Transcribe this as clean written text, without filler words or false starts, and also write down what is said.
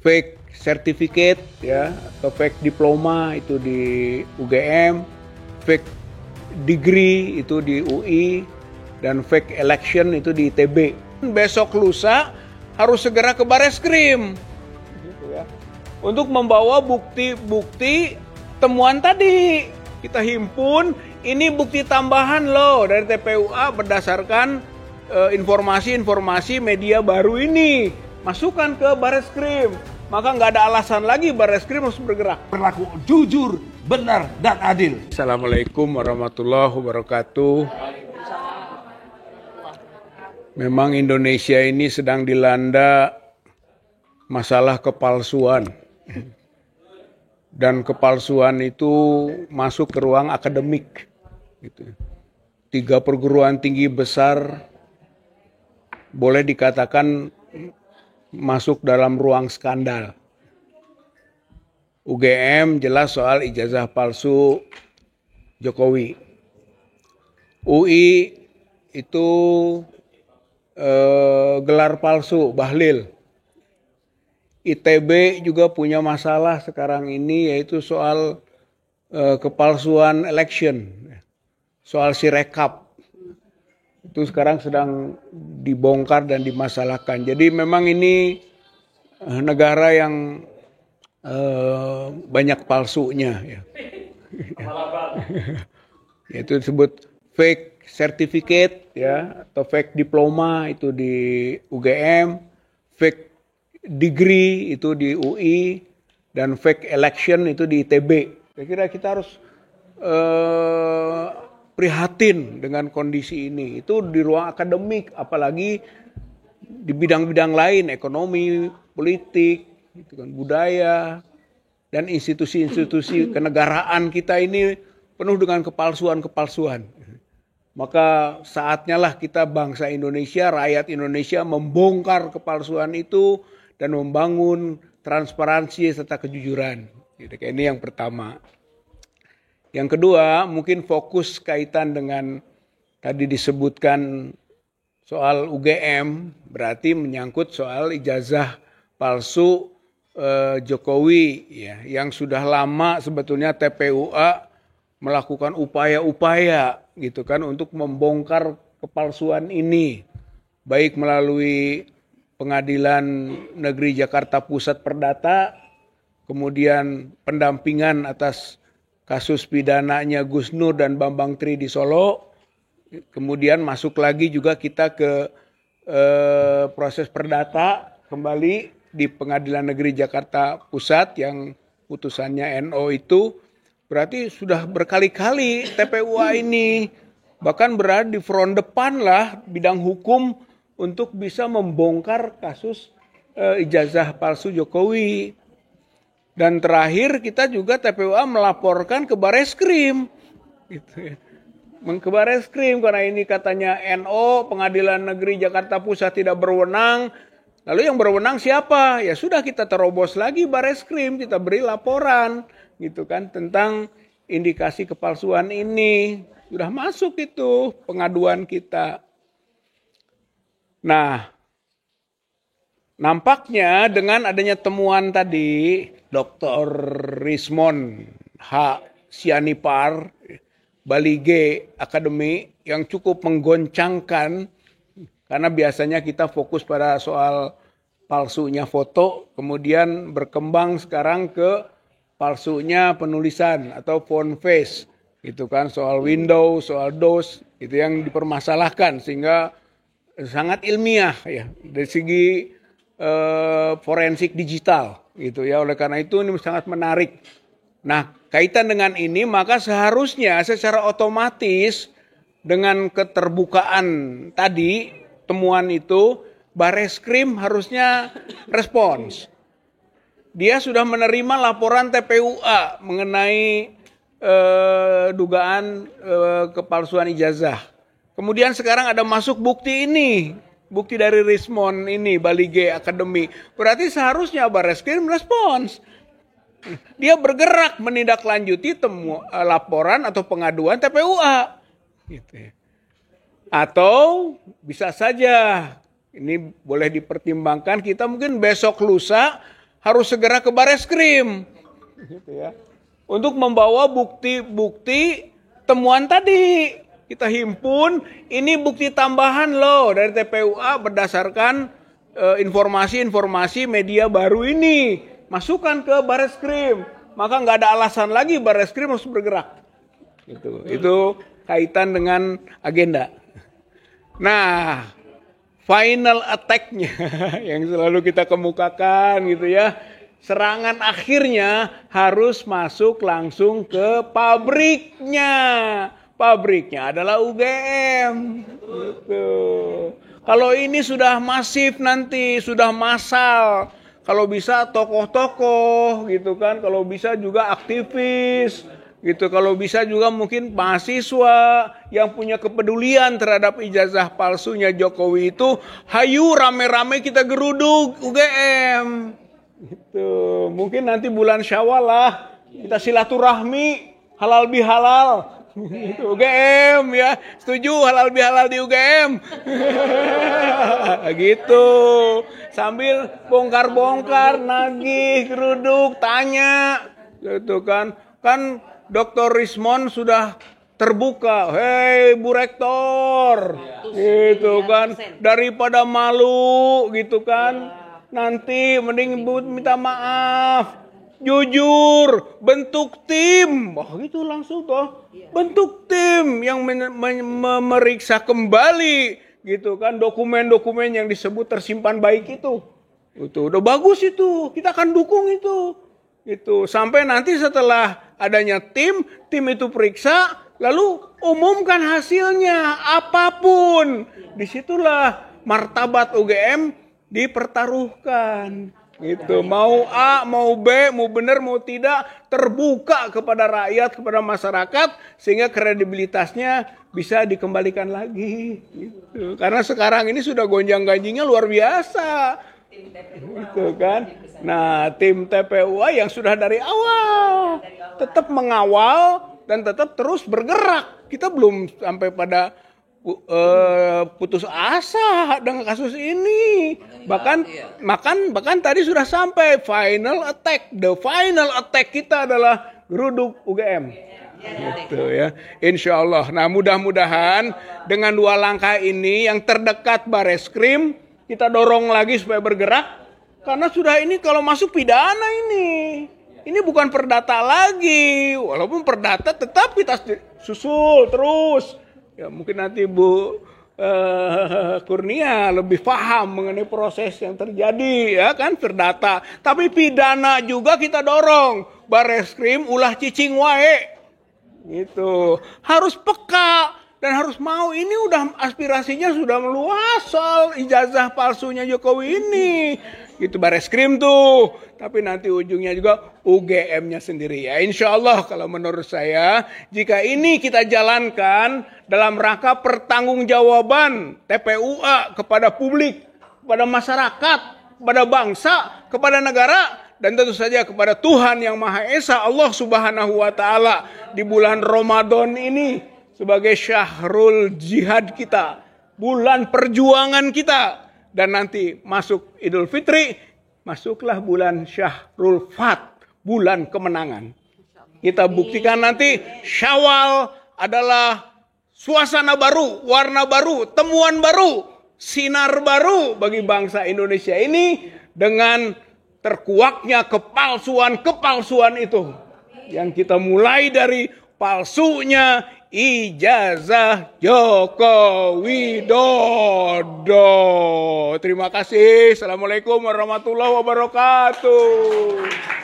fake certificate ya atau fake diploma itu di UGM, fake degree itu di UI, dan fake election itu di ITB. Besok lusa harus segera ke Bareskrim gitu ya, untuk membawa bukti-bukti temuan tadi. Kita himpun, ini bukti tambahan loh dari TPUA berdasarkan informasi-informasi media baru ini. Masukkan ke Bareskrim. Maka nggak ada alasan lagi Bareskrim harus bergerak. Berlaku jujur, benar, dan adil. Assalamualaikum warahmatullahi wabarakatuh. Memang Indonesia ini sedang dilanda masalah kepalsuan. Dan kepalsuan itu masuk ke ruang akademik. Gitu. 3 perguruan tinggi besar boleh dikatakan masuk dalam ruang skandal. UGM jelas soal ijazah palsu Jokowi. UI itu gelar palsu Bahlil. ITB juga punya masalah sekarang ini, yaitu soal kepalsuan election, soal Sirekap. Itu sekarang sedang dibongkar dan dimasalahkan. Jadi memang ini negara yang banyak palsunya. Ya. Itu disebut fake certificate ya atau fake diploma itu di UGM, fake degree itu di UI, dan fake election itu di ITB. Saya kira kita harus prihatin dengan kondisi ini. Itu di ruang akademik, apalagi di bidang-bidang lain, ekonomi, politik, gitu kan, budaya, dan institusi-institusi kenegaraan kita ini penuh dengan kepalsuan-kepalsuan. Maka saatnya lah kita bangsa Indonesia, rakyat Indonesia membongkar kepalsuan itu dan membangun transparansi serta kejujuran. Ini yang pertama. Yang kedua, mungkin fokus kaitan dengan tadi disebutkan soal UGM, berarti menyangkut soal ijazah palsu Jokowi ya, yang sudah lama sebetulnya TPUA melakukan upaya-upaya gitu kan untuk membongkar kepalsuan ini, baik melalui Pengadilan Negeri Jakarta Pusat Perdata, kemudian pendampingan atas kasus pidananya Gus Nur dan Bambang Tri di Solo, kemudian masuk lagi juga kita ke proses perdata kembali di Pengadilan Negeri Jakarta Pusat yang putusannya NO itu, berarti sudah berkali-kali TPUA ini bahkan berada di front depan lah bidang hukum untuk bisa membongkar kasus ijazah palsu Jokowi. Dan terakhir kita juga TPUA melaporkan ke Bareskrim. Gitu ya. Ke Bareskrim karena ini katanya NO, Pengadilan Negeri Jakarta Pusat tidak berwenang. Lalu yang berwenang siapa? Ya sudah, kita terobos lagi Bareskrim, kita beri laporan gitu kan tentang indikasi kepalsuan ini. Sudah masuk itu pengaduan kita. Nah, nampaknya dengan adanya temuan tadi, Dr. Rismond H. Sianipar, Bali G Academy, yang cukup menggoncangkan, karena biasanya kita fokus pada soal palsunya foto, kemudian berkembang sekarang ke palsunya penulisan atau font face, gitu kan, soal Windows, soal DOS, itu yang dipermasalahkan sehingga sangat ilmiah ya dari segi forensik digital gitu ya. Oleh karena itu ini sangat menarik. Nah, kaitan dengan ini maka seharusnya secara otomatis dengan keterbukaan tadi temuan itu Bareskrim harusnya respons. Dia sudah menerima laporan TPUA mengenai dugaan kepalsuan ijazah. Kemudian sekarang ada masuk bukti ini, bukti dari Rismond ini, Bali G Academy. Berarti seharusnya Bareskrim respons. Dia bergerak menindaklanjuti laporan atau pengaduan TPUA. Gitu. Atau bisa saja, ini boleh dipertimbangkan, kita mungkin besok lusa harus segera ke Bareskrim, gitu ya, untuk membawa bukti-bukti temuan tadi. Kita himpun, ini bukti tambahan loh dari TPUA berdasarkan informasi-informasi media baru ini. Masukkan ke Bareskrim, maka nggak ada alasan lagi Bareskrim harus bergerak. Gitu. Itu kaitan dengan agenda. Nah, final attack-nya yang selalu kita kemukakan gitu ya. Serangan akhirnya harus masuk langsung ke pabriknya. Pabriknya adalah UGM. Gitu. Kalau ini sudah masif nanti, sudah massal. Kalau bisa tokoh-tokoh gitu kan, kalau bisa juga aktivis gitu, kalau bisa juga mungkin mahasiswa yang punya kepedulian terhadap ijazah palsunya Jokowi itu, hayu rame-rame kita geruduk UGM. Gitu. Mungkin nanti bulan Syawal lah kita silaturahmi halal bihalal. Itu UGM ya, setuju halal bihalal di UGM. Gitu. Sambil bongkar-bongkar, nagih, geruduk, tanya. Gitu kan. Kan Dr. Rismon sudah terbuka. Hei Bu Rektor. Gitu kan. Daripada malu gitu kan. Nanti mending Bu minta maaf. Jujur, bentuk tim. Wah gitu langsung toh. Bentuk tim yang memeriksa kembali gitu kan dokumen-dokumen yang disebut tersimpan baik itu. Itu udah bagus itu. Kita akan dukung itu. Itu sampai nanti setelah adanya tim itu periksa lalu umumkan hasilnya apapun. Disitulah martabat UGM dipertaruhkan. Gitu. Mau A, mau B, mau benar, mau tidak, terbuka kepada rakyat, kepada masyarakat, sehingga kredibilitasnya bisa dikembalikan lagi. Gitu. Karena sekarang ini sudah gonjang-ganjingnya luar biasa. Gitu kan. Nah, tim TPUA yang sudah dari awal tetap mengawal dan tetap terus bergerak. Kita belum sampai pada putus asa dengan kasus ini. Bahkan tadi sudah sampai final attack. The final attack kita adalah geruduk UGM. Gitu ya. Insya Allah. Nah, mudah-mudahan dengan 2 langkah ini yang terdekat Bareskrim kita dorong lagi supaya bergerak. Karena sudah ini kalau masuk pidana ini. Ini bukan perdata lagi. Walaupun perdata tetap kita susul terus. Ya mungkin nanti Bu Kurnia lebih paham mengenai proses yang terjadi ya kan perdata. Tapi pidana juga kita dorong. Bareskrim ulah cicing wae. Gitu. Harus peka dan harus mau. Ini udah aspirasinya sudah meluas soal ijazah palsunya Jokowi ini. Gitu Bareskrim tuh. Tapi nanti ujungnya juga UGM-nya sendiri ya. Insya Allah kalau menurut saya jika ini kita jalankan dalam rangka pertanggungjawaban TPUA kepada publik, kepada masyarakat, kepada bangsa, kepada negara, dan tentu saja kepada Tuhan yang Maha Esa Allah Subhanahu wa Ta'ala di bulan Ramadan ini sebagai syahrul jihad kita, bulan perjuangan kita, dan nanti masuk Idul Fitri, masuklah bulan Syahrul Fat, bulan kemenangan. Kita buktikan nanti Syawal adalah suasana baru, warna baru, temuan baru, sinar baru bagi bangsa Indonesia ini dengan terkuaknya kepalsuan itu. Yang kita mulai dari palsunya ijazah Joko Widodo. Terima kasih. Assalamualaikum warahmatullahi wabarakatuh.